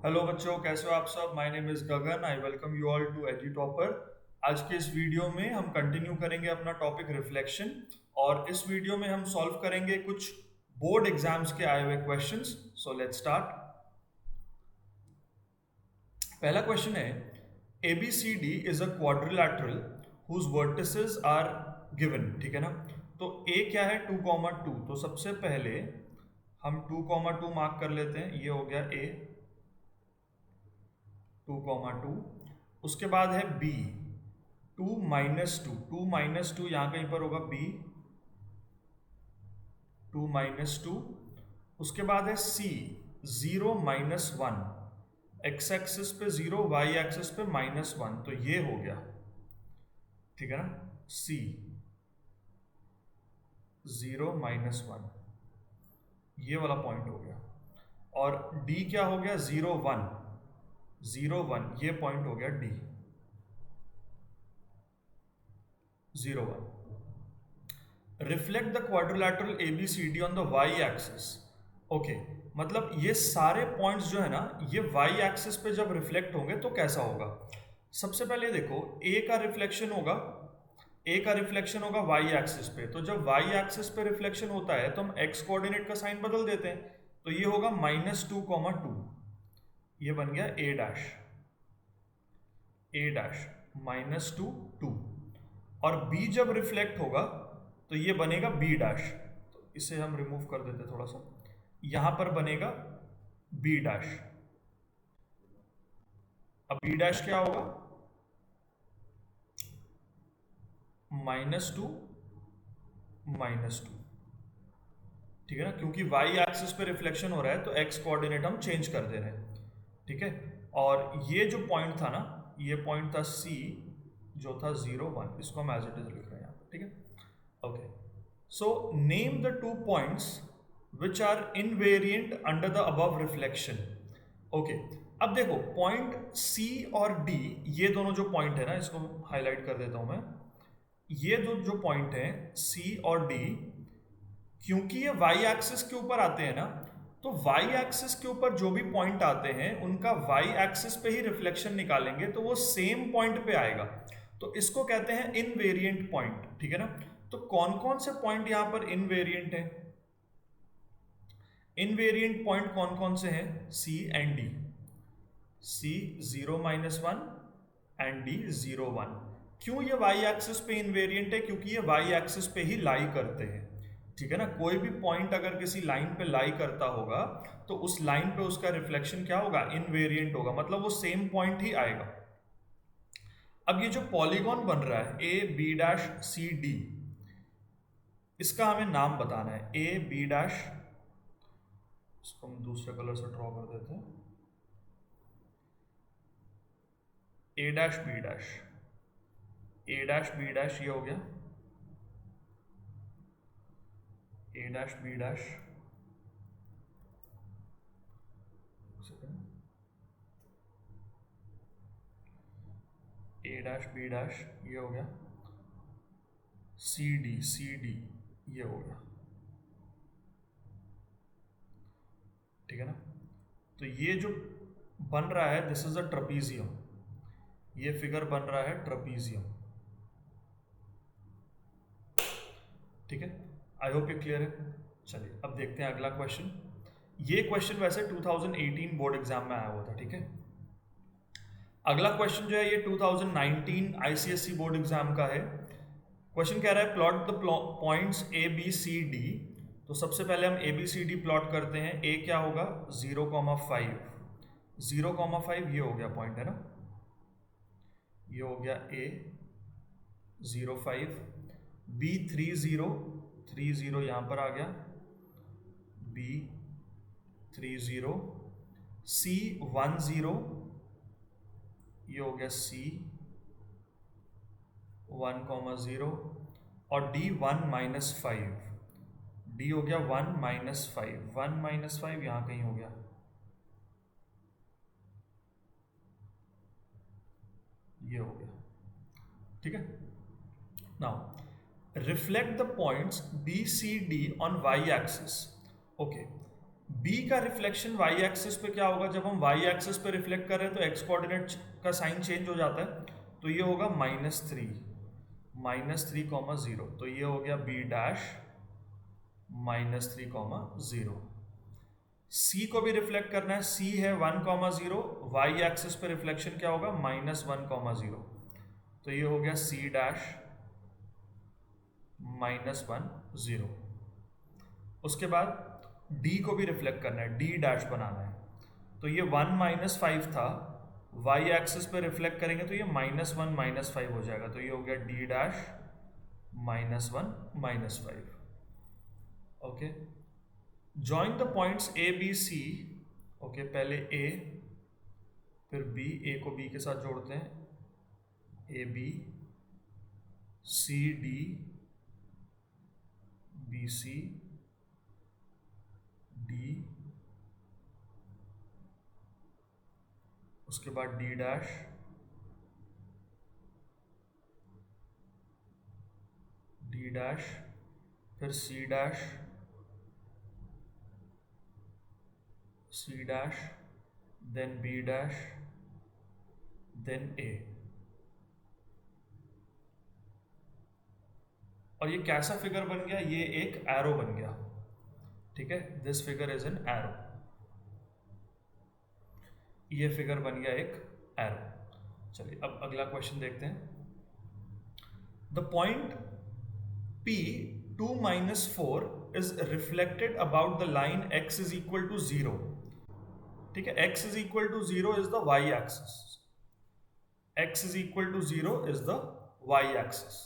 Hello बच्चों, कैसे हो आप सब। My name is Gagan. I welcome you all to AG topper. आज के इस वीडियो में हम कंटिन्यू करेंगे अपना टॉपिक रिफ्लेक्शन, और इस वीडियो में हम सॉल्व करेंगे कुछ बोर्ड एग्जाम्स के आए हुए क्वेश्चंस। So let's start. पहला क्वेश्चन है, ABCD is a quadrilateral whose vertices are given. ठीक है ना। तो ए क्या है, 2,2। तो सबसे पहले हम 2,2 मार्क कर लेते हैं। ये हो गया ए 2,2। उसके बाद है बी 2 - 2। 2 - 2 यहाँ कहीं पर होगा, बी 2 - 2। उसके बाद है सी 0 - 1। एक्स एक्सिस पे 0, वाई एक्सिस पे -1। तो ये हो गया, ठीक है ना। सी 0 - 1, ये वाला पॉइंट हो गया। और डी क्या हो गया, 0 1। 0 1 ये पॉइंट हो गया D 0 1। Reflect the quadrilateral ABCD on the Y axis. Okay, मतलब ये सारे पॉइंट्स जो है ना, ये वाई एक्सिस पे जब रिफ्लेक्ट होंगे तो कैसा होगा। सबसे पहले देखो, ए का रिफ्लेक्शन होगा वाई एक्सिस पे। तो जब वाई एक्सिस पे रिफ्लेक्शन होता है तो हम एक्स कोऑर्डिनेट का साइन बदल देते हैं। तो ये होगा -2, 2। ये बन गया ए डैश -2, 2। और बी जब रिफ्लेक्ट होगा तो ये बनेगा बी डैश। तो इसे हम रिमूव कर देते थोड़ा सा। यहां पर बनेगा बी डैश। अब बी डैश क्या होगा, -2 -2। ठीक है ना, क्योंकि वाई एक्सिस पे रिफ्लेक्शन हो रहा है तो एक्स कोऑर्डिनेट हम चेंज कर दे रहे हैं। ठीक है। और ये जो पॉइंट था ना, ये पॉइंट था सी, जो था 0 1। इसको हम एज इट इज लिख रहे हैं यहाँ पर। ठीक है। Okay, so name the 2 points which are invariant under the above reflection. Okay, अब देखो पॉइंट सी और डी, ये दोनों जो पॉइंट है ना, इसको हाईलाइट कर देता हूं मैं। ये दो जो पॉइंट हैं सी और डी, क्योंकि ये वाई एक्सिस के ऊपर आते हैं ना, तो वाई एक्सिस के ऊपर जो भी पॉइंट आते हैं उनका वाई एक्सिस पे ही रिफ्लेक्शन निकालेंगे तो वो सेम पॉइंट पे आएगा। तो इसको कहते हैं इनवेरिएंट पॉइंट। ठीक है ना। तो कौन कौन से पॉइंट यहां पर इनवेरिएंट हैं, इनवेरिएंट पॉइंट कौन कौन से हैं, C and D. C 0 - 1 and D 0 1। क्यों ये वाई एक्सिस पे इनवेरिएंट है, क्योंकि ये वाई एक्सिस पे ही लाई करते हैं। ठीक है ना, कोई भी पॉइंट अगर किसी लाइन पे लाई करता होगा तो उस लाइन पे उसका रिफ्लेक्शन क्या होगा, इनवेरिएंट होगा, मतलब वो सेम पॉइंट ही आएगा। अब ये जो पॉलीगॉन बन रहा है AB'CD, इसका हमें नाम बताना है। AB', इसको हम दूसरे कलर से ड्रॉ कर देते हैं, A', A', ये हो गया A', B'। A', B', ये हो गया CD ये हो गया। ठीक है ना। तो ये जो बन रहा है, दिस इज अ ट्रपीजियम। ये फिगर बन रहा है ट्रपीजियम। ठीक है, आई होप ये क्लियर है। चलिए अब देखते हैं अगला क्वेश्चन। ये क्वेश्चन वैसे 2018 बोर्ड एग्जाम में आया हुआ था। ठीक है। अगला क्वेश्चन जो है ये 2019 ICSE बोर्ड एग्जाम का है। क्वेश्चन कह रहा है प्लॉट द पॉइंट्स ABCD। तो सबसे पहले हम ABCD प्लॉट करते हैं। ए क्या होगा, 0,5। 0,5 ये हो गया पॉइंट, है ना। ये हो गया A 0 5। B 3 0 यहां पर आ गया, B 3 0। C 1 0, ये हो गया C 1,0। और D 1 - 5। D हो गया 1 - 5। 1 - 5 यहां कहीं हो गया, ये हो गया। ठीक है। Now reflect the points BCD on Y axis. Okay, B का रिफ्लेक्शन वाई एक्सिस पे क्या होगा, जब हम वाई एक्सिस पे रिफ्लेक्ट कर रहे हैं तो एक्स कोऑर्डिनेट का साइन चेंज हो जाता है, तो ये होगा -3, तो ये हो गया बी डैश -3, सी को भी रिफ्लेक्ट करना है, सी है 1, 0, वाई एक्सिस पे रिफ्लेक्शन क्या होगा -1, 0, तो ये हो गया सी डैश -1, 0। उसके बाद डी को भी रिफ्लेक्ट करना है, डी डैश बनाना है, तो ये 1, -5 था, वाई एक्सिस पे रिफ्लेक्ट करेंगे तो ये -1, -5 हो जाएगा, तो ये हो गया D dash -1, -5। Okay, join the points A B C. Okay, पहले ए फिर बी, ए को बी के साथ जोड़ते हैं, A B C D B C D, उसके बाद डी डैश डी डैश, फिर C dash C dash, then B dash, then A. और ये कैसा फिगर बन गया, ये एक एरो बन गया, ठीक है, this figure is an arrow, ये फिगर बन गया एक एरो। चलिए अब अगला क्वेश्चन देखते हैं। The point P 2-4 is reflected about the line x is equal to 0, ठीक है, x is equal to 0 is the y axis, x is equal to 0 is the y axis,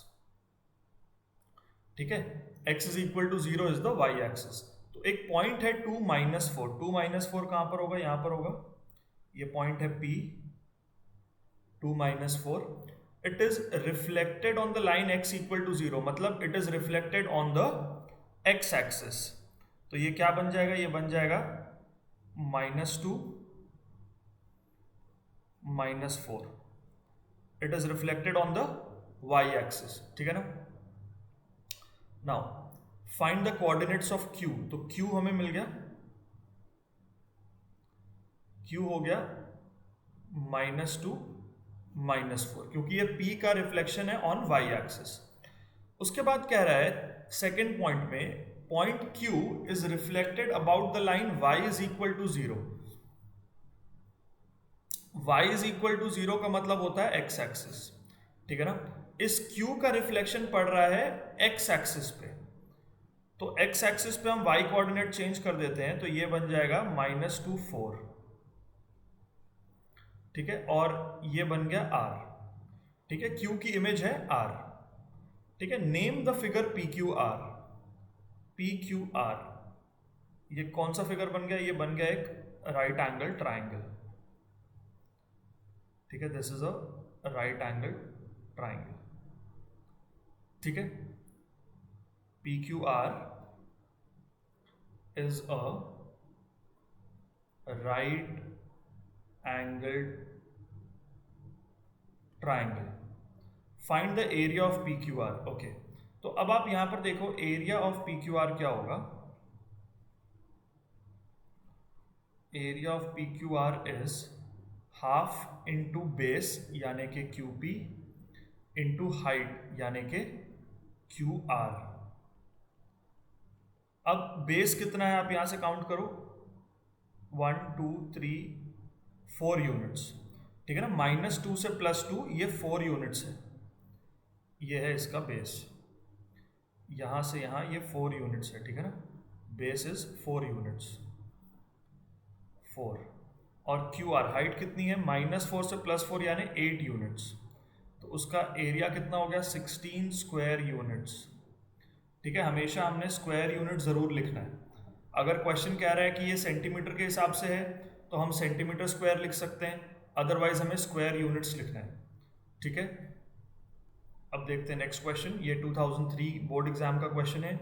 ठीक है, x is equal to 0 is the y axis। तो एक point है 2-4, 2-4 कहां पर होगा, यहां पर होगा, ये पॉइंट है P 2-4, it is reflected on the line x equal to 0, मतलब it is reflected on the x axis, तो ये क्या बन जाएगा, ये बन जाएगा -2 -4, it is reflected on the y axis, ठीक है ना। Now find the coordinates of q, तो q हमें मिल गया, q हो गया -2 -4, क्योंकि ये P का रिफ्लेक्शन है ऑन y एक्सिस। उसके बाद कह रहा है सेकेंड पॉइंट में, point Q is reflected about the line y is equal to 0, y is equal to 0 का मतलब होता है x एक्सिस, ठीक है ना। इस Q का रिफ्लेक्शन पड़ रहा है x एक्सिस पे, तो x एक्सिस पे हम y कोऑर्डिनेट चेंज कर देते हैं, तो ये बन जाएगा -2 4, ठीक है, और ये बन गया r, ठीक है, Q की इमेज है r, ठीक है। Name the figure PQR, PQR, ये कौन सा फिगर बन गया, ये बन गया एक राइट एंगल ट्राइंगल, ठीक है, this is a right angle triangle, ठीक है। PQR is a right angle triangle, find the area of PQR। Okay, तो अब आप यहां पर देखो एरिया ऑफ PQR क्या होगा, area of PQR is half into base यानी कि QP इंटू हाइट यानी कि QR। अब बेस कितना है आप यहां से काउंट करो, 1 2 3 4 यूनिट्स, ठीक है ना, -2 से +2 ये 4 यूनिट्स है, ये है इसका बेस, यहां से यहां ये 4 यूनिट्स है, ठीक है ना, बेस इज 4 यूनिट्स 4, और QR हाइट कितनी है, -4 से +4 यानी 8 यूनिट्स, तो उसका एरिया कितना हो गया 16 स्क्वायर यूनिट्स, ठीक है। हमेशा हमने स्क्वायर यूनिट जरूर लिखना है, अगर क्वेश्चन कह रहा है कि ये सेंटीमीटर के हिसाब से है तो हम सेंटीमीटर स्क्वायर लिख सकते हैं, अदरवाइज हमें स्क्वायर यूनिट्स लिखना है, ठीक है। अब देखते हैं नेक्स्ट क्वेश्चन, ये 2003 बोर्ड एग्जाम का क्वेश्चन है।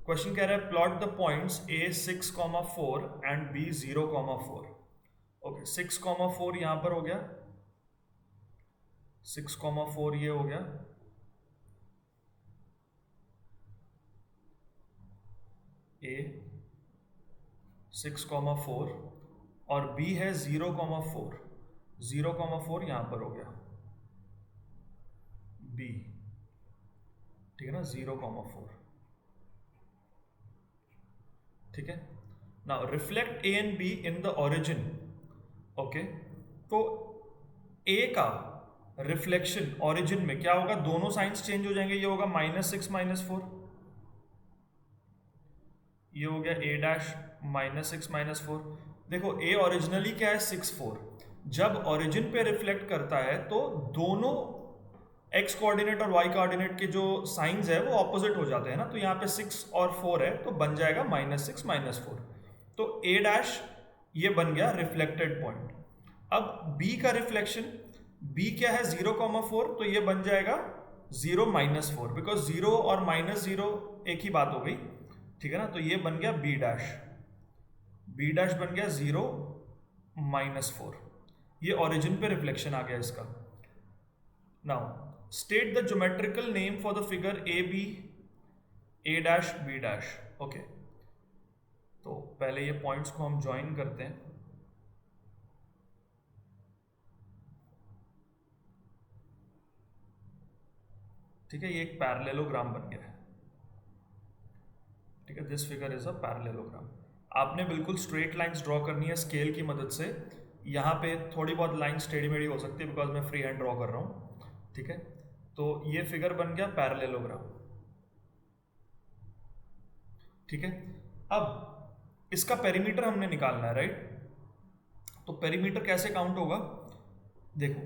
क्वेश्चन कह रहा है plot the points A 6,4 and B 0,4। Okay, 6,4 यहां पर हो गया, 6,4 ये हो गया, A 6,4 और b है 0,4, 0,4 यहाँ पर हो गया b, ठीक है ना, 0,4, ठीक है। Now reflect A and be in the origin, okay. तो a का रिफ्लेक्शन ओरिजिन में क्या होगा, दोनों साइंस चेंज हो जाएंगे, ये होगा -6 -4, ये हो गया a डैश -6 -4। देखो a ओरिजिनली क्या है 6,4, जब ओरिजिन पे रिफ्लेक्ट करता है तो दोनों x कोऑर्डिनेट और y कोऑर्डिनेट के जो साइंस है वो ऑपोजिट हो जाते हैं ना, तो यहाँ पे 6 और 4 है तो बन जाएगा -6 -4, तो a डैश ये बन गया रिफ्लेक्टेड पॉइंट। अब b का रिफ्लेक्शन, b क्या है 0,4, तो ये बन जाएगा 0 -4, बिकॉज 0 और -0 एक ही बात हो गई, ठीक है ना, तो ये बन गया b डैश बन गया 0 -4, ये ओरिजिन पे रिफ्लेक्शन आ गया इसका। Now state the geometrical name for the figure A B, a dash b dash, okay. तो पहले ये पॉइंट्स को हम ज्वाइन करते हैं, ठीक है, ये एक पैरेललोग्राम बन गया है, ठीक है, this figure is a parallelogram. आपने बिल्कुल स्ट्रेट लाइंस ड्रॉ करनी है स्केल की मदद से, यहाँ पे थोड़ी बहुत लाइंस टेढ़ी मेढ़ी हो सकती है बिकॉज मैं फ्री हैंड ड्रॉ कर रहा हूँ, ठीक है। तो ये फिगर बन गया पैरेललोग्राम, ठीक है। अब इसका पेरीमीटर हमने निकालना है, राइट। तो पेरीमीटर कैसे काउंट होगा, देखो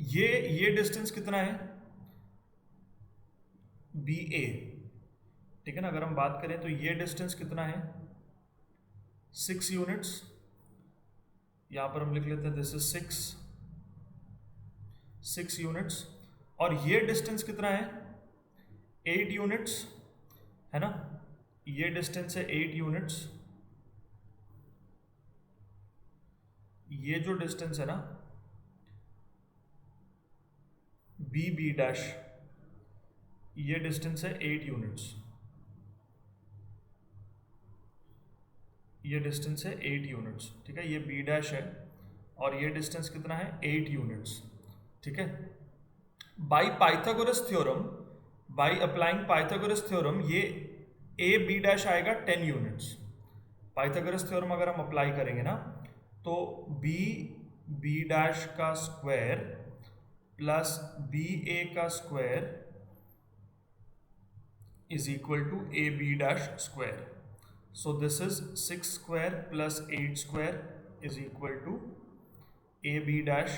ये डिस्टेंस कितना है बी ए, ठीक है ना, अगर हम बात करें तो ये डिस्टेंस कितना है 6 यूनिट्स, यहां पर हम लिख लेते हैं दिस इज 6 यूनिट्स, और ये डिस्टेंस कितना है 8 यूनिट्स, है ना, ये डिस्टेंस है 8 यूनिट्स, ये जो डिस्टेंस है ना बी डैश, ये डिस्टेंस है 8 यूनिट्स, ये डिस्टेंस है 8 यूनिट्स, ठीक है, ये बी डैश है और ये डिस्टेंस कितना है 8 यूनिट्स, ठीक है। By Pythagoras theorem, by applying Pythagoras theorem, ये ए बी डैश आएगा 10 यूनिट्स। पाइथागोरस थ्योरम अगर हम अप्लाई करेंगे ना तो बी डैश का स्क्वायर प्लस बी ए का square is equal to a b dash square. So this is 6 square plus 8 square is equal to a b dash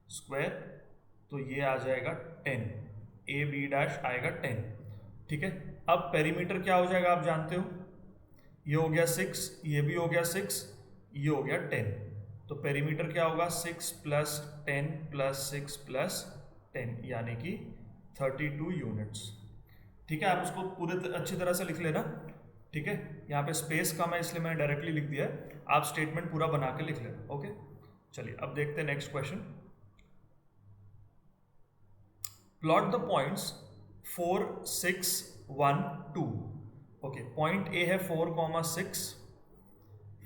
square, तो ये आ जाएगा 10, a b dash आएगा 10, ठीक है। अब पेरीमीटर क्या हो जाएगा आप जानते हो, ये हो गया 6, ये भी हो गया 6, ये हो गया 10, तो पेरीमीटर क्या होगा 6 प्लस 10 प्लस 6 प्लस 10 यानी कि 32 यूनिट्स, ठीक है। आप उसको पूरे अच्छी तरह से लिख लेना, ठीक है, यहाँ पे स्पेस कम है इसलिए मैंने डायरेक्टली लिख दिया है, आप स्टेटमेंट पूरा बना के लिख लेना, ओके। चलिए अब देखते हैं next question. Plot the points 4 6 1 2, okay. Point A है 4,6,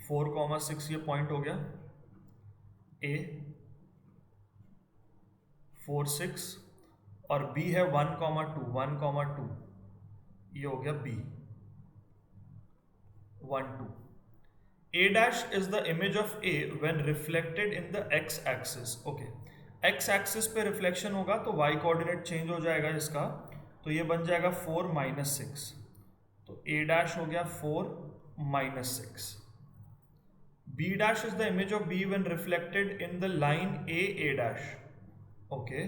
4,6 ये पॉइंट हो गया ए, 4 6, और बी है 1,2, 1,2 ये हो गया B 1 2। A dash is the image of A when reflected in the X axis, okay. X axis पे रिफ्लेक्शन होगा तो वाई कोऑर्डिनेट चेंज हो जाएगा इसका, तो ये बन जाएगा 4 -6, तो ए डैश हो गया 4 -6। B dash is the image of B when reflected in the line A dash, okay.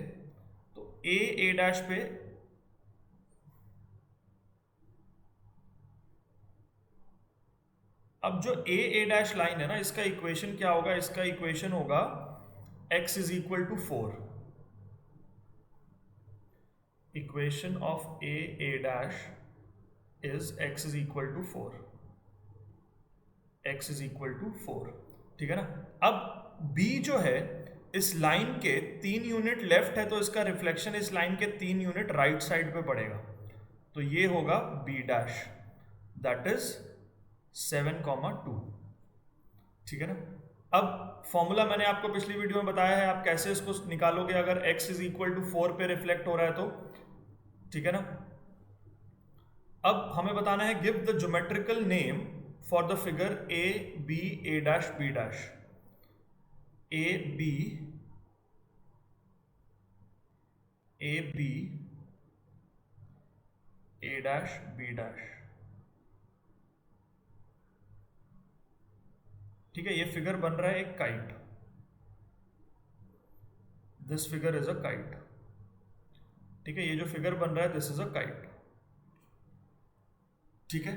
तो ए डैश पे अब जो ए डैश लाइन है ना इसका इक्वेशन क्या होगा, इसका इक्वेशन होगा x is equal to 4, equation of A dash is x is equal to 4, x is equal to 4, ठीक है ना। अब b जो है इस लाइन के 3 यूनिट लेफ्ट है तो इसका रिफ्लेक्शन इस लाइन के 3 यूनिट राइट साइड पे पड़ेगा, तो ये होगा b डैश, दैट इज 7,2। ठीक है ना। अब फॉर्मूला मैंने आपको पिछली वीडियो में बताया है, आप कैसे इसको निकालोगे अगर x इज इक्वल टू 4 पे रिफ्लेक्ट हो रहा है तो। ठीक है ना। अब हमें बताना है give the geometrical name for the figure A B A dash B dash. A B A dash B dash. ठीक है, ये फिगर बन रहा है एक kite. This figure is a kite. ठीक है, ये जो फिगर बन रहा है दिस इज अ काइट। ठीक है।